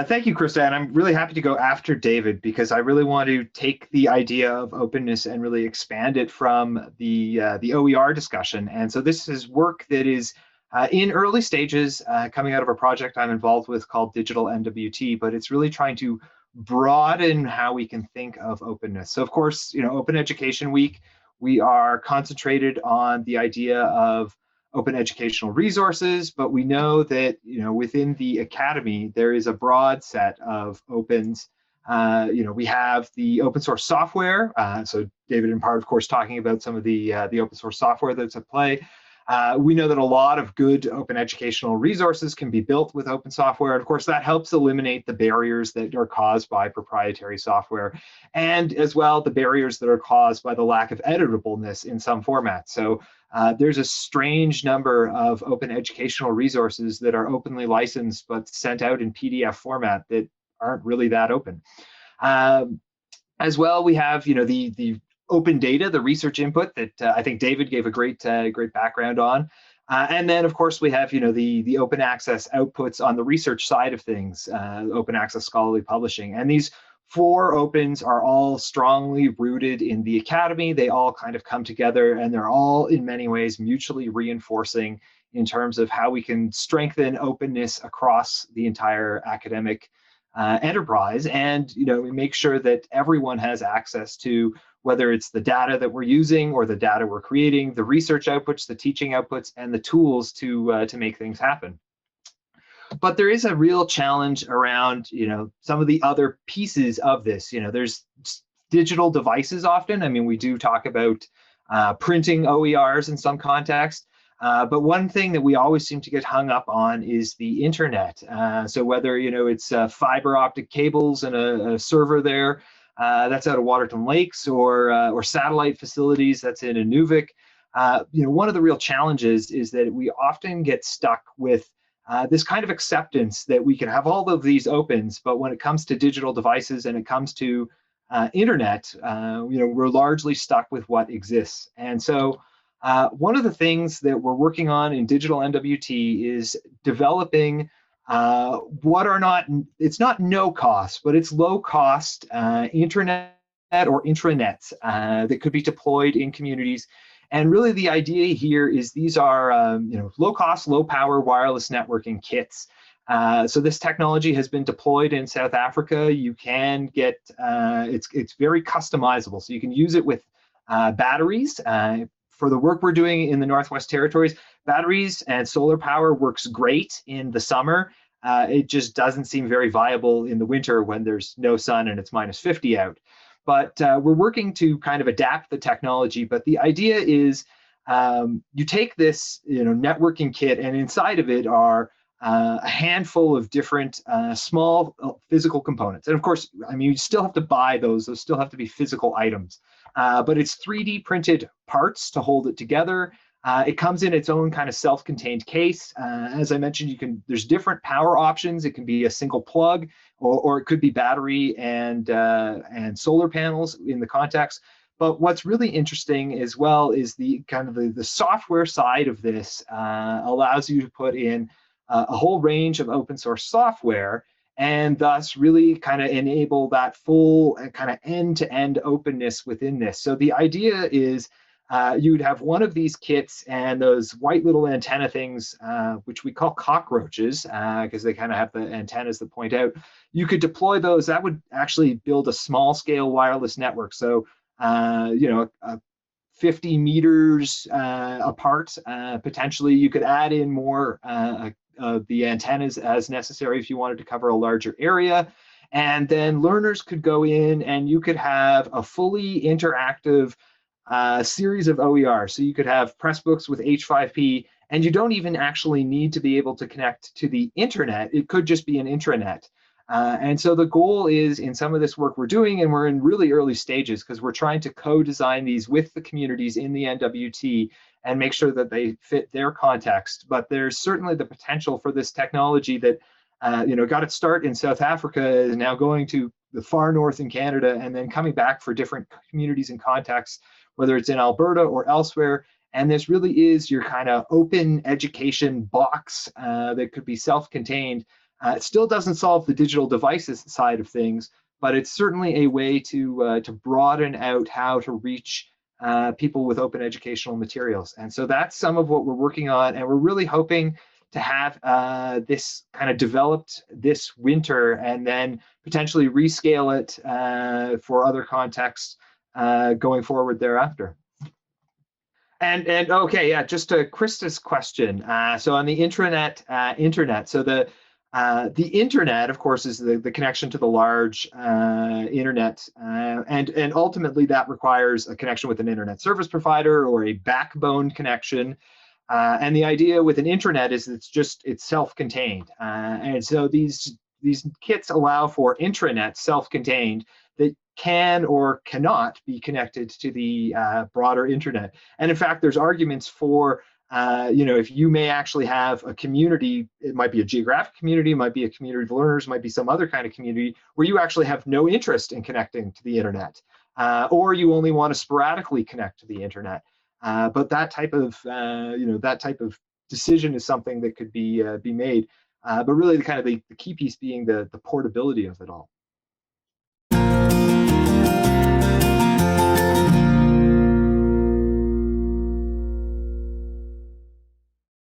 Thank you, Krista, and I'm really happy to go after David because I really want to take the idea of openness and really expand it from the OER discussion. And so this is work that is in early stages, coming out of a project I'm involved with called Digital NWT, but it's really trying to broaden how we can think of openness. So of course, Open Education Week, we are concentrated on the idea of open educational resources, but we know that within the academy there is a broad set of opens. We have the open source software. So David, in part, of course, talking about some of the open source software that's at play. We know that a lot of good open educational resources can be built with open software. And of course, that helps eliminate the barriers that are caused by proprietary software, and as well the barriers that are caused by the lack of editableness in some formats. So there's a strange number of open educational resources that are openly licensed but sent out in PDF format that aren't really that open. As well, we have the open data, the research input that I think David gave a great background on. And then, of course, we have the open access outputs on the research side of things, open access scholarly publishing. And these four opens are all strongly rooted in the academy. They all kind of come together, and they're all in many ways mutually reinforcing in terms of how we can strengthen openness across the entire academic enterprise, and we make sure that everyone has access to, whether it's the data that we're using or the data we're creating, the research outputs, the teaching outputs, and the tools to make things happen. But there is a real challenge around some of the other pieces of this. There's digital devices often. I mean, we do talk about printing OERs in some context. But one thing that we always seem to get hung up on is the internet. So whether it's fiber optic cables and a server there that's out of Waterton Lakes, or satellite facilities that's in Inuvik, one of the real challenges is that we often get stuck with this kind of acceptance that we can have all of these opens, but when it comes to digital devices and it comes to internet, we're largely stuck with what exists. And so one of the things that we're working on in Digital NWT is developing what are not, it's not no cost, but it's low cost internet or intranets that could be deployed in communities. And really the idea here is these are low cost, low power wireless networking kits. So this technology has been deployed in South Africa. You can get, it's very customizable. So you can use it with batteries. For the work we're doing in the Northwest Territories, batteries and solar power works great in the summer. It just doesn't seem very viable in the winter when there's no sun and it's -50 out. But we're working to kind of adapt the technology. But the idea is you take this networking kit, and inside of it are a handful of different small physical components. And of course, I mean, you still have to buy those. Those still have to be physical items. But it's 3D printed parts to hold it together. It comes in its own kind of self-contained case. As I mentioned, there's different power options. It can be a single plug, or it could be battery and solar panels in the context. But what's really interesting as well is the kind of the software side of this allows you to put in a whole range of open source software, and thus really kind of enable that full kind of end-to-end openness within this. So the idea is you would have one of these kits, and those white little antenna things, which we call cockroaches, because they kind of have the antennas that point out. You could deploy those. That would actually build a small-scale wireless network. So 50 meters apart, potentially. You could add in more the antennas as necessary if you wanted to cover a larger area. And then learners could go in, and you could have a fully interactive series of OER. So you could have Pressbooks with H5P, and you don't even actually need to be able to connect to the internet. It could just be an intranet. And so the goal is, in some of this work we're doing, and we're in really early stages because we're trying to co-design these with the communities in the NWT and make sure that they fit their context. But there's certainly the potential for this technology that got its start in South Africa, is now going to the far north in Canada, and then coming back for different communities and contexts, whether it's in Alberta or elsewhere. And this really is your kind of open education box that could be self-contained, It still doesn't solve the digital devices side of things, but it's certainly a way to broaden out how to reach people with open educational materials. And so that's some of what we're working on, and we're really hoping to have this kind of developed this winter, and then potentially rescale it for other contexts going forward thereafter. And okay, yeah, just to Krista's question. So on the internet. So the internet, of course, is the connection to the large internet, and ultimately that requires a connection with an internet service provider or a backbone connection. And the idea with an internet is it's self-contained, and so these kits allow for intranets, self-contained, that can or cannot be connected to the broader internet. And in fact, there's arguments for if you may actually have a community, it might be a geographic community, it might be a community of learners, might be some other kind of community where you actually have no interest in connecting to the internet, or you only want to sporadically connect to the internet. But that type of decision is something that could be made. But really, the key piece being the portability of it all.